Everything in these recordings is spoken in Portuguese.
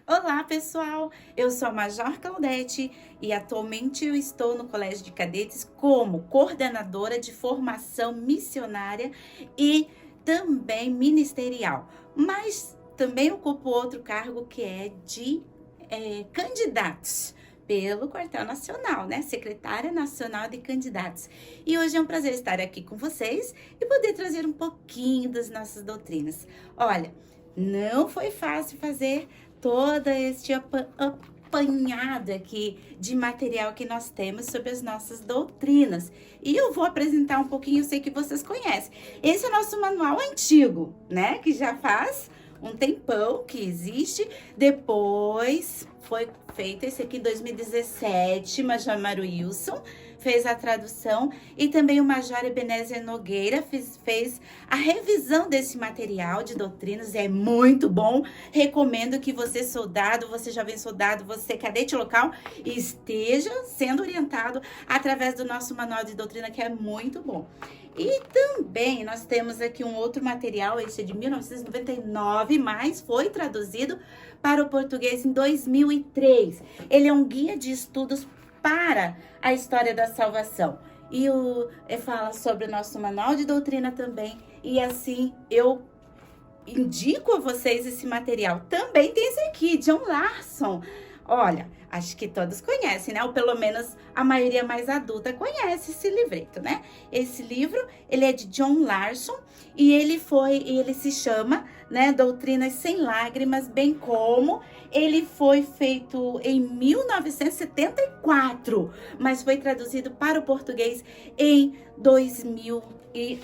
Olá, pessoal! Eu sou a Major Claudete e atualmente eu estou no Colégio de Cadetes como coordenadora de formação missionária e também ministerial. Mas também ocupo outro cargo que é de candidatos pelo Quartel Nacional, né? Secretária Nacional de Candidatos. E hoje é um prazer estar aqui com vocês e poder trazer um pouquinho das nossas doutrinas. Olha, não foi fácil fazer todo este apanhado aqui de material que nós temos sobre as nossas doutrinas. E eu vou apresentar um pouquinho, eu sei que vocês conhecem. Esse é o nosso manual antigo, né? Que já faz um tempão que existe. Depois foi feito esse aqui em 2017, Major Mário Wilson fez a tradução e também o Major Ebenezer Nogueira fez a revisão desse material de doutrinas. É muito bom. Recomendo que você, soldado, você jovem soldado, você cadete local, esteja sendo orientado através do nosso manual de doutrina, que é muito bom. E também nós temos aqui um outro material, esse é de 1999, mas foi traduzido para o português em 2003. Ele é um guia de estudos para a história da salvação. E fala sobre o nosso manual de doutrina também. E assim, eu indico a vocês esse material. Também tem esse aqui, John Larson. Olha, acho que todos conhecem, né? Ou pelo menos a maioria mais adulta conhece esse livreto, né? Esse livro, ele é de John Larson e ele se chama, né, Doutrinas Sem Lágrimas, bem como ele foi feito em 1974, mas foi traduzido para o português em 2000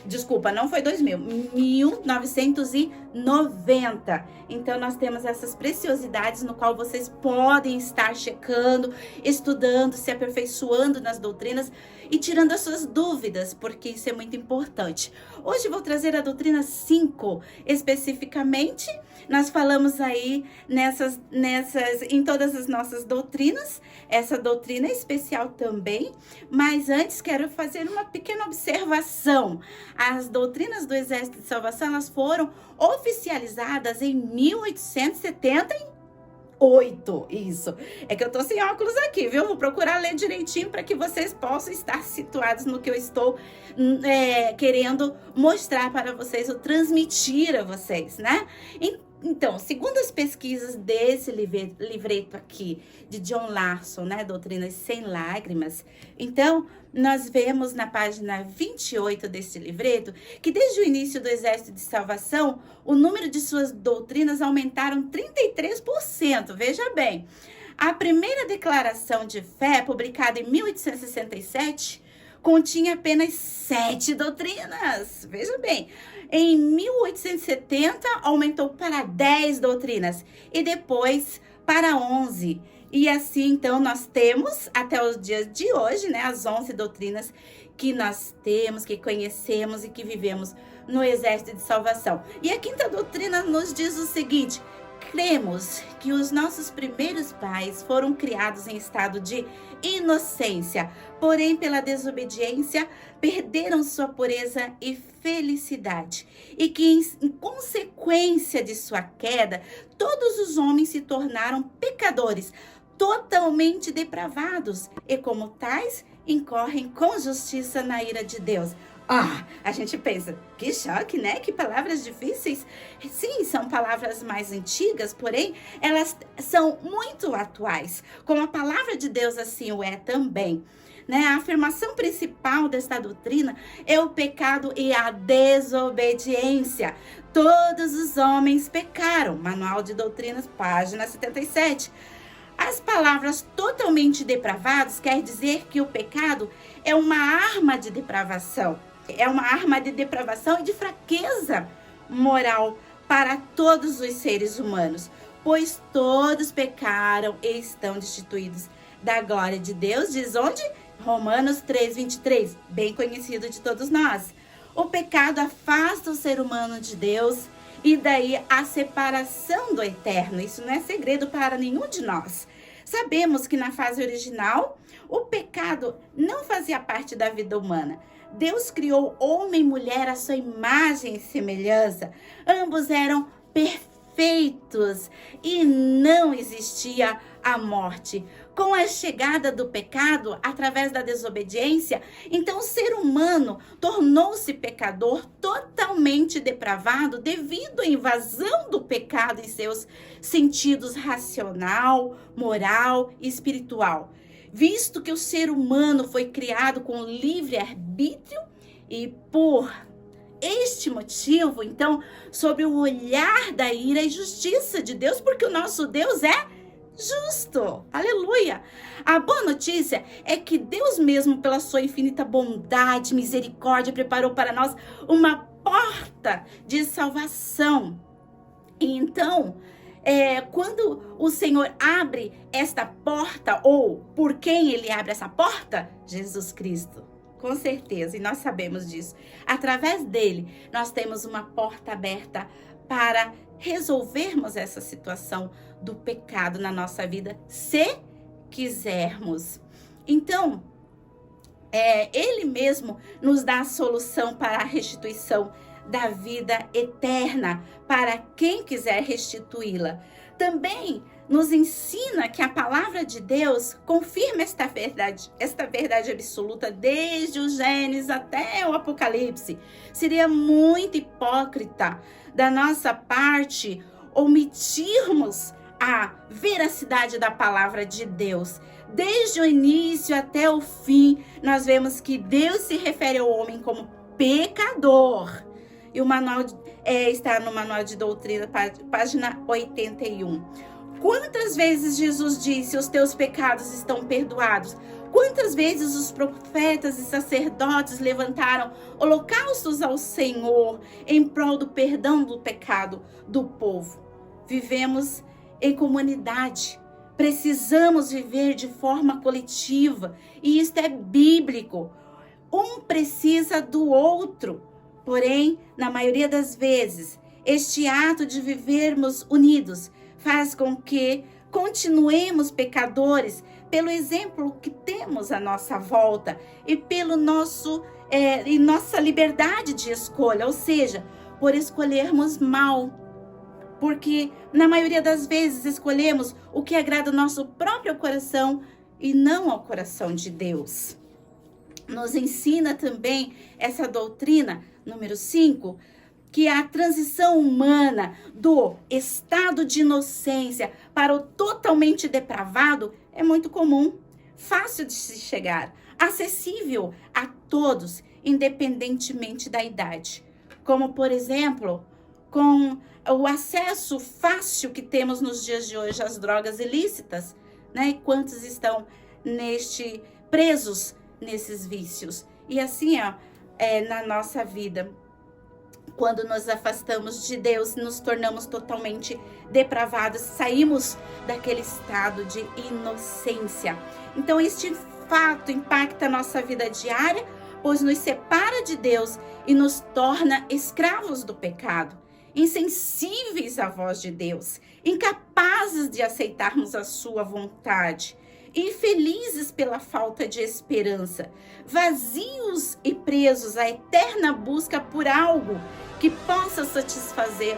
desculpa, não foi 1990. Então, nós temos essas preciosidades no qual vocês podem estar checando, estudando, se aperfeiçoando nas doutrinas e tirando as suas dúvidas, porque isso é muito importante. Hoje vou trazer a doutrina 5, especificamente. Nós falamos aí em todas as nossas doutrinas, essa doutrina é especial também, mas antes quero fazer uma pequena observação. As doutrinas do Exército de Salvação, elas foram oficializadas em 1878. Isso. É que eu tô sem óculos aqui, viu? Vou procurar ler direitinho para que vocês possam estar situados no que eu estou querendo mostrar para vocês, ou transmitir a vocês, né? Então, segundo as pesquisas desse livreto aqui, de John Larson, né, Doutrinas Sem Lágrimas, então, nós vemos na página 28 desse livreto, que desde o início do Exército de Salvação, o número de suas doutrinas aumentaram 33%, veja bem. A primeira declaração de fé, publicada em 1867, continha apenas 7 doutrinas, veja bem. Em 1870, aumentou para 10 doutrinas e depois para 11. E assim, então, nós temos, até os dias de hoje, né, as 11 doutrinas que nós temos, que conhecemos e que vivemos no Exército de Salvação. E a quinta doutrina nos diz o seguinte: cremos que os nossos primeiros pais foram criados em estado de inocência, porém pela desobediência perderam sua pureza e felicidade, e que em consequência de sua queda, todos os homens se tornaram pecadores, totalmente depravados, e como tais, incorrem com justiça na ira de Deus. A gente pensa, que choque, né? Que palavras difíceis. Sim, são palavras mais antigas, porém, elas são muito atuais. Como a palavra de Deus assim o é também. Né? A afirmação principal desta doutrina é o pecado e a desobediência. Todos os homens pecaram. Manual de Doutrinas, página 77. As palavras totalmente depravados quer dizer que o pecado é uma arma de depravação. É uma arma de depravação e de fraqueza moral para todos os seres humanos, pois todos pecaram e estão destituídos da glória de Deus, diz onde? Romanos 3:23, bem conhecido de todos nós. O pecado afasta o ser humano de Deus e daí a separação do eterno. Isso não é segredo para nenhum de nós. Sabemos que na fase original, o pecado não fazia parte da vida humana. Deus criou homem e mulher à sua imagem e semelhança. Ambos eram perfeitos perfeitos e não existia a morte. Com a chegada do pecado, através da desobediência, então o ser humano tornou-se pecador, totalmente depravado, devido à invasão do pecado em seus sentidos racional, moral e espiritual. Visto que o ser humano foi criado com livre-arbítrio e por este motivo, então, sob o olhar da ira e justiça de Deus, porque o nosso Deus é justo. Aleluia! A boa notícia é que Deus mesmo, pela sua infinita bondade, misericórdia, preparou para nós uma porta de salvação. E então, quando o Senhor abre esta porta, ou por quem Ele abre essa porta? Jesus Cristo. Com certeza, e nós sabemos disso. Através dele, nós temos uma porta aberta para resolvermos essa situação do pecado na nossa vida, se quisermos. Então, ele mesmo nos dá a solução para a restituição da vida eterna, para quem quiser restituí-la. Também nos ensina que a palavra de Deus confirma esta verdade absoluta desde o Gênesis até o Apocalipse. Seria muito hipócrita da nossa parte omitirmos a veracidade da palavra de Deus. Desde o início até o fim, nós vemos que Deus se refere ao homem como pecador. E o manual está no Manual de Doutrina, página 81. Quantas vezes Jesus disse: os teus pecados estão perdoados? Quantas vezes os profetas e sacerdotes levantaram holocaustos ao Senhor em prol do perdão do pecado do povo? Vivemos em comunidade. Precisamos viver de forma coletiva. E isto é bíblico. Um precisa do outro. Porém, na maioria das vezes, este ato de vivermos unidos faz com que continuemos pecadores pelo exemplo que temos à nossa volta e pelo nossa liberdade de escolha, ou seja, por escolhermos mal. Porque na maioria das vezes escolhemos o que agrada ao nosso próprio coração e não ao coração de Deus. Nos ensina também essa doutrina, número 5, que a transição humana do estado de inocência para o totalmente depravado é muito comum, fácil de se chegar, acessível a todos, independentemente da idade. Como, por exemplo, com o acesso fácil que temos nos dias de hoje às drogas ilícitas, né? E quantos estão presos nesses vícios? E assim, na nossa vida, quando nos afastamos de Deus, nos tornamos totalmente depravados, saímos daquele estado de inocência. Então, este fato impacta a nossa vida diária, pois nos separa de Deus e nos torna escravos do pecado, insensíveis à voz de Deus, incapazes de aceitarmos a sua vontade, infelizes pela falta de esperança, vazios e presos à eterna busca por algo que possa satisfazer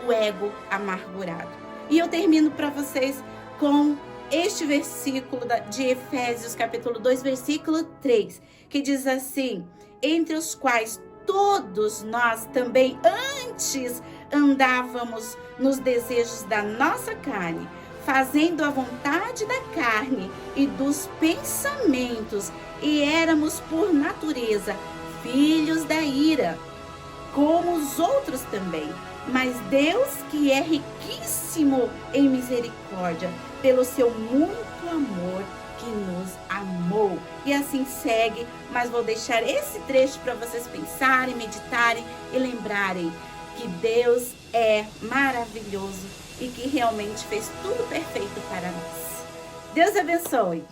o ego amargurado. E eu termino para vocês com este versículo de Efésios, capítulo 2, versículo 3, que diz assim: entre os quais todos nós também antes andávamos nos desejos da nossa carne, fazendo a vontade da carne e dos pensamentos, e éramos por natureza filhos da ira, como os outros também. Mas Deus, que é riquíssimo em misericórdia, pelo seu muito amor, que nos amou. E assim segue, mas vou deixar esse trecho para vocês pensarem, meditarem e lembrarem que Deus é maravilhoso e que realmente fez tudo perfeito para nós. Deus abençoe.